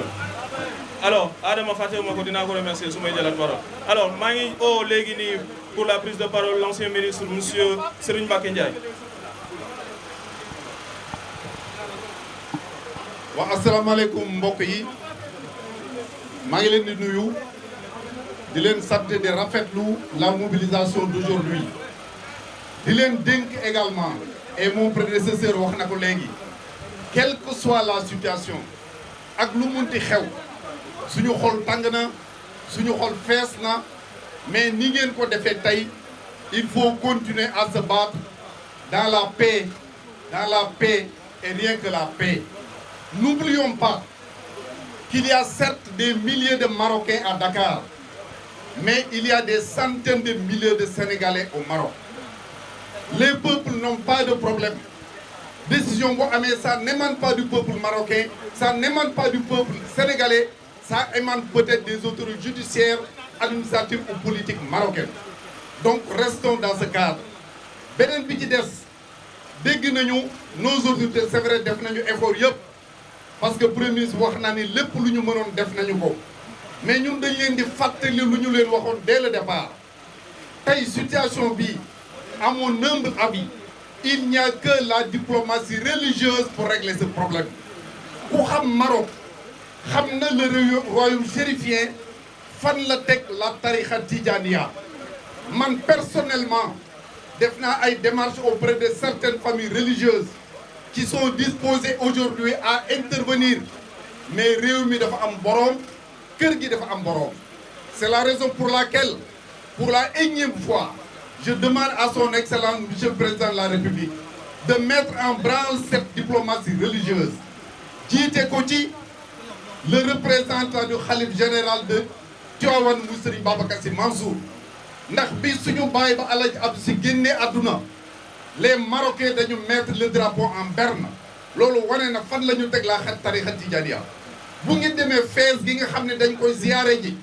football. Alors Adama fàttewuma ko dinaa ko remercier su may jëlaat parole. Alors maa ngi léegi nii pour la prise de parole l'ancien ministre monsieur Serigne Mbacké Ndiaye. waaw asalaamaaleykum mbokk yi maa ngi leen di nuyu di leen sant di rafetlu la mobilisation d'aujourd'hui di leen dénk également et mon prédécesseur wax na ko léegi quelle que soit la situation ak lu munti xew suñu xol tàng na suñu xol fees na mais ni ngeen ko defee tey il faut continuer à se battre dans la paix et rien que la paix. N'oublions pas qu'il y a certes des milliers de Marocains à Dakar, mais il y a des centaines de milliers de Sénégalais au Maroc. Les peuples n'ont pas de problème. Décision boo amee ça n'émane pas du peuple marocain, ça n'émane pas du peuple sénégalais, ça émane peut-être des autorités judiciaires, administratives ou politiques marocaines. Donc restons dans ce cadre. beneen bi ci des dégg nañu nos autorités c'est vrai def nañu effort yëpp parce que premier ministre wax na ni lépp lu ñu mënoon def nañu ko mais ñun dañ leen di fàttali lu ñu leen waxoon dès le départ tey situation bi à mon humble avis il n'y a que la diplomatie religieuse pour régler ce problème ku xam Maroc xam na le royaume chérifien fan la teg la tarixa Tidjaniya man personnellement def naa ay démarches auprès de certaines familles religieuses qui sont disposées aujourd'hui à intervenir mais réew mi dafa am boroom kër gi dafa am boroom c'est la raison pour laquelle pour la énième fois je demande à son excellence monsieur le président de la République de mettre en branle cette diplomatie religieuse jiite ko ci le représentant du khalife général de Tivaouane mu Serigne Babacar Sy Mansour ndax bi suñu baay ba Alaaji Abdou Sy génnee àdduna les Marocains dañu mettre le drapeau en berne loolu wane na fan la ñu teg la tarixa Tidjaniya bu ngeen demee Fès gi nga xam ne dañ koy ziyaare ji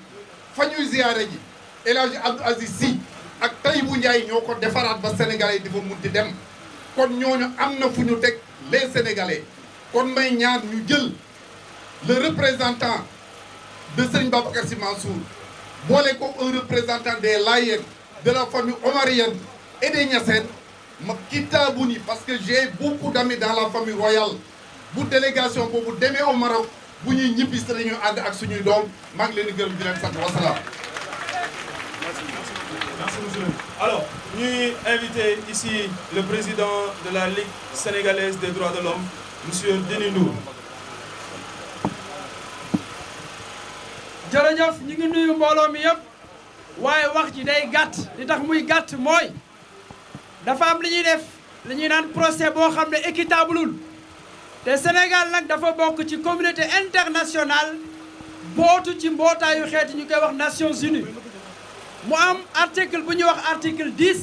fa ñuy ziyaare ji El Hadji Abdou Aziz Sy ak Taïbu Ndiaye ñoo ko defaraat ba Sénégalais yi di fa mun di dem kon ñooñu am na fu ñu teg les Sénégalais kon may ñaan ñu jël le représentant de Serigne Babacar Sy Mansour boole ko un représentant des Layènes de la famille omarienne et des Niassènes ma kitaabuni parce que j'ai beaucoup d'amis dans la famille royale bu délégation boobu demee au Maroc bu ñuy ñibbi si dañuy ànd ak suñuy doom maa ngi leen di gërëm di leen sant wasalaam. Merci monsieur. Alors ñuy invité ici le président de la Ligue sénégalaise des droits de l'homme monsieur Denis Ndour. jërëjëf ñu ngi nuyu mbooloo mi yëpp waaye wax ji day gàtt li tax muy gàtt mooy dafa am li ñuy def li ñuy naan procès boo xam ne équitableul te Sénégal nag dafa bokk ci communauté internationale bootu ci mbootaayu xeet yi ñu koy wax Nations Unies mu am article bu ñuy wax article 10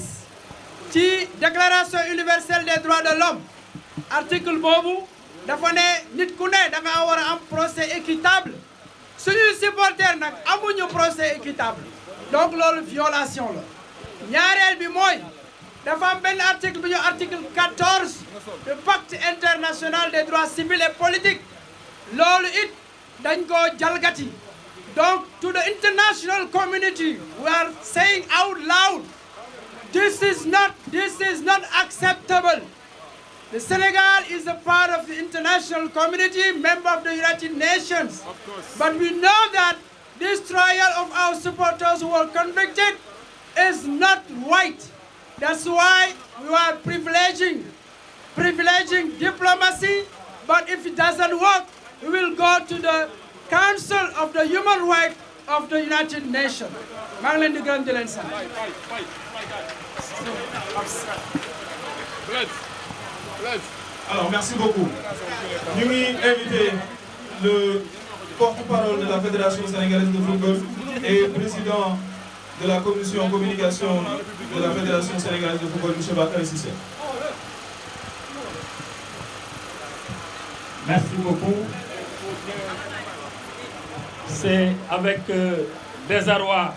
ci déclaration universelle des droits de l'homme article boobu dafa ne nit ku ne da nga war a am procès équitable suñuy supporter nag amuñu procès équitable donc loolu violation la ñaareel bi mooy dafa am benn article bu ñu article 14 du pacte international des droits civils et politiques loolu it dañ ko jalgati donc to the international community we are saying out loud this is not acceptable. The Senegal is a part of the international community, member of the United Nations. But we know that this trial of our supporters who were convicted is not right. That's why we are privileging diplomacy. But if it doesn't work, we will go to the Council of the Human Rights of the United Nations. maa ngi leen di gërëm di leen sant. Alors merci beaucoup. Ñu ngi invité le porte-parole de la Fédération sénégalaise de football et président de la commission communication de la Fédération sénégalaise de football, M. Bakary Cissé. Merci beaucoup. C'est avec désarroi,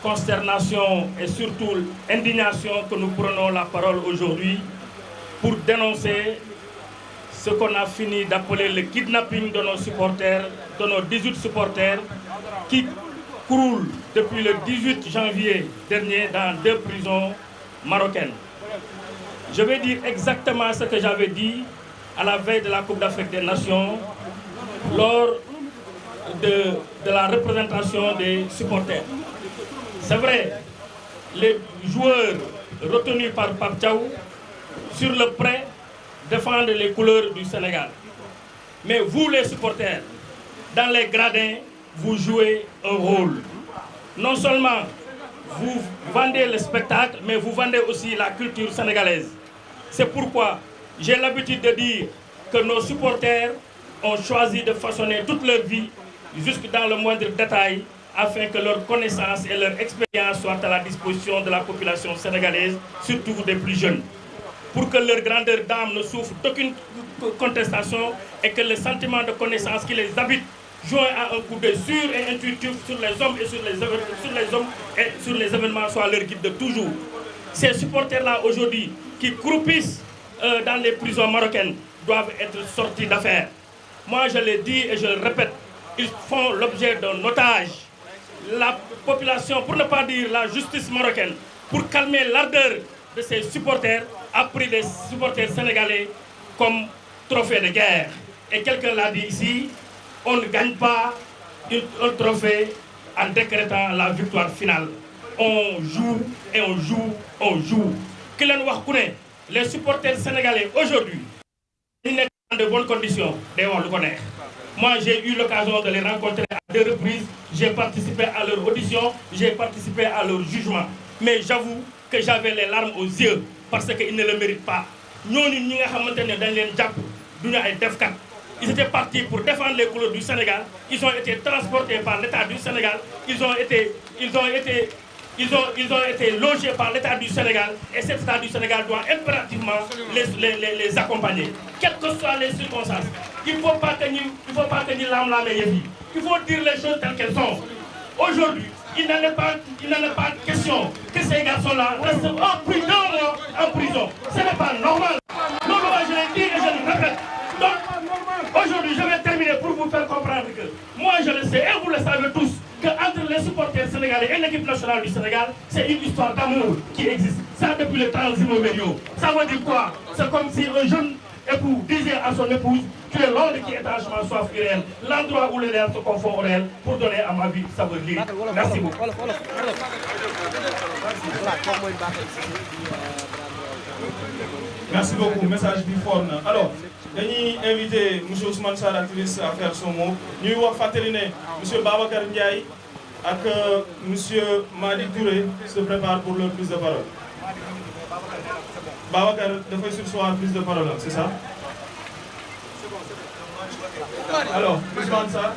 consternation et surtout indignation que nous prenons la parole aujourd'hui pour dénoncer ce qu'on a fini d'appeler le kidnapping de nos supporters, de nos 18 supporters qui croulent depuis le 18 janvier dernier dans 2 prisons marocaines. Je vais dire exactement ce que j'avais dit à la veille de la Coupe d'Afrique des Nations lors de la représentation des supporters. C'est vrai, les joueurs retenus par Pape Thiaw sur le prêt défendent les couleurs du Sénégal. Mais vous les supporters, dans les gradins, vous jouez un rôle. Non seulement vous vendez le spectacle, mais vous vendez aussi la culture sénégalaise. C'est pourquoi j'ai l'habitude de dire que nos supporters ont choisi de façonner toute leur vie, jusque dans le moindre détail, afin que leur connaissance et leur expérience soient à la disposition de la population sénégalaise, surtout des plus jeunes. Pour que leur grandeur d'âme ne souffre d'aucune contestation et que le sentiment de connaissance qui les habite, joint à un coup d'œil sûr et intuitif sur les hommes et sur les événements, soit leur guide de toujours. Ces supporters-là aujourd'hui qui croupissent dans les prisons marocaines doivent être sortis d'affaires. Moi je l'ai dit et je le répète, ils font l'objet d'un otage. La population, pour ne pas dire la justice marocaine, pour calmer l'ardeur de ces supporters, a pris les supporters sénégalais comme trophée de guerre. Et quelqu'un l'a dit ici, on ne gagne pas un trophée en décrétant la victoire finale. On joue et on joue, on joue. Les supporters sénégalais aujourd'hui, ils sont dans de bonnes conditions. Moi, j'ai eu l'occasion de les rencontrer à 2 reprises. J'ai participé à leur audition, j'ai participé à leur jugement. Mais j'avoue que j'avais les larmes aux yeux parce qu'ils ne le méritent pas. Ils étaient partis pour défendre les couleurs du Sénégal. Ils ont été transportés par l'État du Sénégal. Ils ont été logés par l'État du Sénégal. Et cet État du Sénégal doit impérativement les accompagner. Quelles que soient les circonstances. Il ne faut pas tenir l'âme la meilleure vie. Il faut dire les choses telles qu'elles sont. Aujourd'hui, il n'en est pas question que ces garçons-là restent plus d'1 mois en prison. Ce n'est pas normal. Non, je l'ai dit et je le répète. Donc, aujourd'hui, je vais terminer pour vous faire comprendre que moi, je le sais, et vous le savez tous, qu'entre les supporters sénégalais et l'équipe nationale du Sénégal, c'est une histoire d'amour qui existe. Ça, depuis le temps immémoriaux. Ça veut dire quoi? C'est comme si un jeune époux disait à son épouse, tu es l'homme qui est étrangement soif irréel, l'endroit où les réels se confondent au réel, pour donner à ma vie saveur libre. Merci beaucoup. Merci beaucoup, message bi fort na. Alors, dañuy inviter M. Ousmane Sarr, activiste, à faire son mot. Ñuy wax fàttali ne M. Babacar Ndiaye ak M. Madi Touré se préparent pour leur prise de parole. Babacar dafay surseoir prise de parole, c'est ça? Alors, Ousmane Sarr.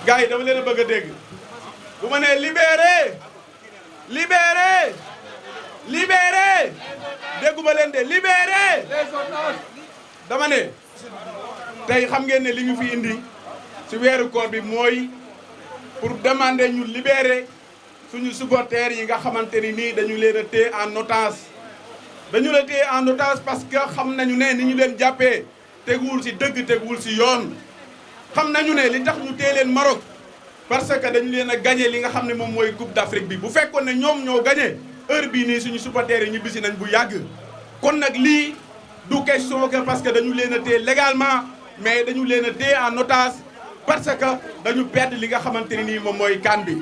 gars yi dama leen a bëgg a dégg bu ma nee libéré libéré libéré dégguma leen de libéré dama ne tey xam ngeen ne li ñu fi indi ci weeru koor bi mooy pour demander ñu libérer suñu supporters yi nga xamante ni nii dañu leen a téye en otage dañu la téye en otage parce que xam nañu ne ni ñu leen jàppee teguwul ci dëgg teguwul ci yoon xam nañu ne li tax ñu téye leen Maroc parce que dañu leen a gagné li nga xam ne moom mooy Coupe d'Afrique bi bu fekkoon ne ñoom ñoo gagné heure bii nii suñu supporters yi ñu bisi nañ bu yàgg kon nag lii du question que parce que dañu leen a téye légalement mais dañu leen a téye en otage parce que dañu perdre li nga xamante ni nii moom mooy CAN bi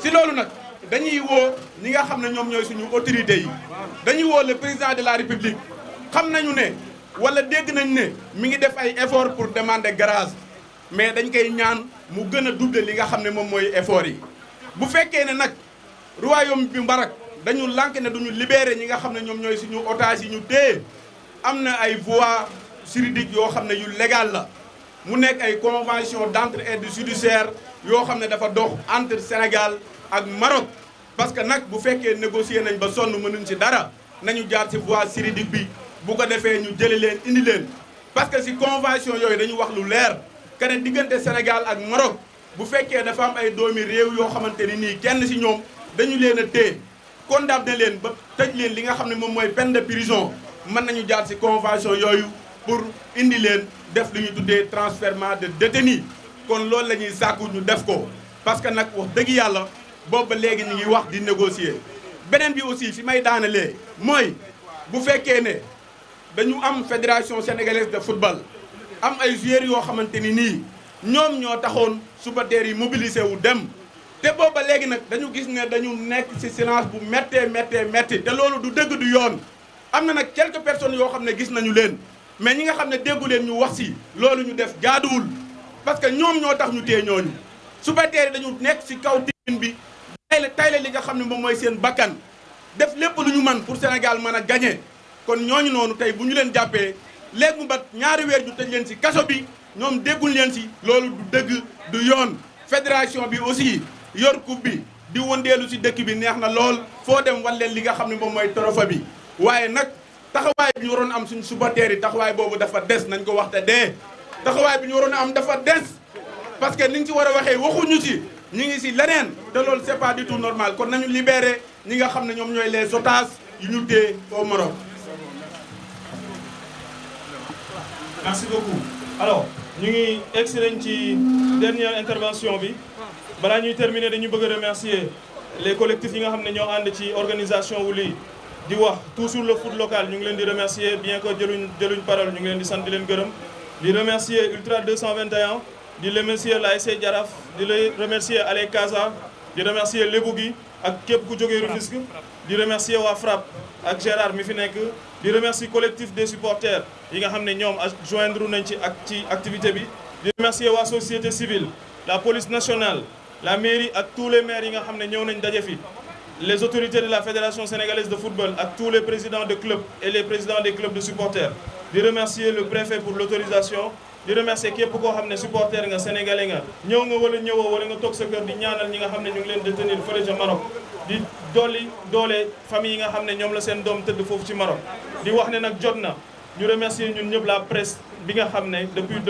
si loolu nag dañuy woo ñi nga xam ne ñoom ñooy suñu autorités yi dañuy woo le président de la République xam nañu ne wala dégg nañ ne mi ngi def ay effort pour demander grâce mais dañ koy ñaan mu gën a doubler li nga xam ne moom mooy effort yi bu fekkee ne nag royaume bi Maroc dañu lànk ne duñu libérer ñi nga xam ne ñoom ñooy suñu otages yi ñu téye am na ay voies juridiques yoo xam ne yu légal la mu nekk ay convention d'entraide judiciaire yoo xam ne dafa dox entre Sénégal ak Maroc parce que nag bu fekkee négocier nañ ba sonn mënuñ ci dara nañu jaar ci voie juridique bi bu ko defee ñu jëli leen indi leen parce que ci convention yooyu dañu wax lu leer kene diggante Sénégal ak Maroc bu fekkee dafa am ay doomi réew yoo xamante ni nii kenn ci ñoom dañu leen a téye condamné leen ba tëj leen li nga xam ne moom mooy peine de prison mën nañu jaar ci convention yooyu pour indi leen def li ñu tuddee transfèrement de détenus kon loolu la ñuy sàkku ñu def ko parce que nag wax dëgg yàlla boobu ba léegi ñu ngi wax di négocier beneen bi aussi fi may daanalee mooy bu fekkee ne dañu am fédération sénégalaise de football am ay joueurs yoo xamante ni nii ñoom ñoo taxoon supporters yi mobilisé wu dem te boobu ba léegi nag dañu gis ne dañu nekk ci silence bu méttee te loolu du dëgg du yoon am na nag quelques personnes yoo xam ne gis nañu leen mais ñi nga xam ne déggu leen ñu wax ci loolu ñu def jaaduwul parce que ñoom ñoo tax ñu téye ñooñu supporters yi dañu nekk ci kaw tribune bi tay la li nga xam ne moom mooy seen bakkan def lépp lu ñu mën pour Sénégal mën a gagné kon ñooñu noonu tey bu ñu leen jàppee léegi mu bat ñaari weer ñu tëj leen ci kaso bi ñoom déggul leen ci loolu du dëgg du yoon fédération bi aussi yor coupe bi di wëndeelu ci dëkk bi neex na lool foo dem wan leen li nga xam ne moom mooy trophée bi waaye nag taxawaay bi ñu waroon am suñu supporters yi taxawaay boobu dafa des nañ ko waxte dee taxawaay bi ñu waroon a am dafa des parce que niñ ci war a waxee waxuñu ci ñi ngi ci leneen te loolu c'est pas du tout normal kon nañu libéré ñi nga xam ne ñoom ñooy les otages yu ñu téye au Maroc. Merci beaucoup. Alors ñu ngi egsi nañ ci dernière intervention bi balaa ñuy terminer dañu bëgg a remercier les collectifs yi nga xam ne ñoo ànd ci organisation wu lii di wax tout sur le foot local ñu ngi leen di remercier bien que jëluñ parole ñu ngi leen di sant di leen gërëm di remercier Ultra 221 di remercier l'ASC Jaraaf di remercier Ale Casa di remercier Lébu gi ak képp ku jógee Rufisque di remercier waa FRAPP ak Gérard mi fi nekk di remercier collectif des supporters yi nga xam ne ñoom joindre nañ ci activité bi di remercier waa société civile la police nationale la mairie ak tous les maires yi nga xam ne ñëw nañ daje fi les autorités de la fédération sénégalaise de football ak tous les présidents de clubs et les présidents des clubs de supporters di remercier le préfet pour l'autorisation di remercier képp koo xam ne supporter nga sénégalais nga ñëw nga wala ñëwoo wala nga toog sa kër di ñaanal ñi nga xam ne ñu ngi leen détenir fële ca Maroc di doole famille yi nga xam ne ñoom la seen doom tëdd foofu ci Maroc di wax ne nag jot na ñu remercier ñun ñëpp la presse bi nga xam ne depuis